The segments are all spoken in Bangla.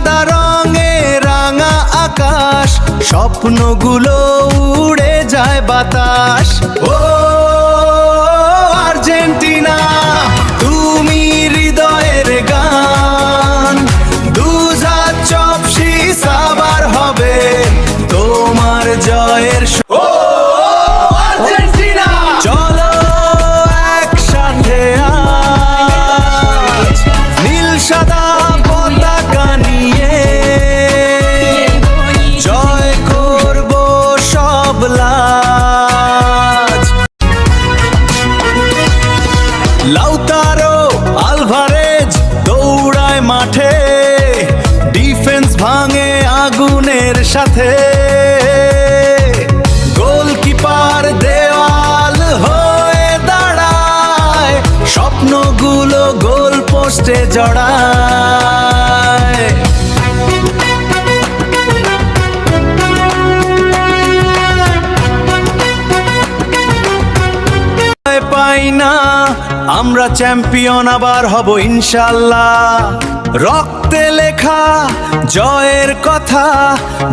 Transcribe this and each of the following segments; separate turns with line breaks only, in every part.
সাদা রঙে রাঙা আকাশ, স্বপ্নগুলো উড়ে যায় বাতাস। ও আর্জেন্টিনা, তুমি হৃদয়ের গান, দুজাত চপসি সাবার হবে তোমার জয়ের। ও আর্জেন্টিনা, চলো একসাথে আজ নীল সাদা পতাকা নিয়ে জয় করব সব লাজ। লাউতারো আলভারেজ দৌড়ায় মাঠে, ডিফেন্স ভাঙে আগুনের সাথে, গোলকিপার দেওয়াল হয়ে দাঁড়ায়, স্বপ্নগুলো গোল পোস্টে জড়ায়। পাই না আমরা চ্যাম্পিয়ন, আবার হব ইনশাল্লাহ। রক্তে লেখা জয়ের কথা,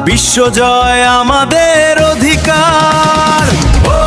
বিশ্বজয় আমাদের অধিকার। ও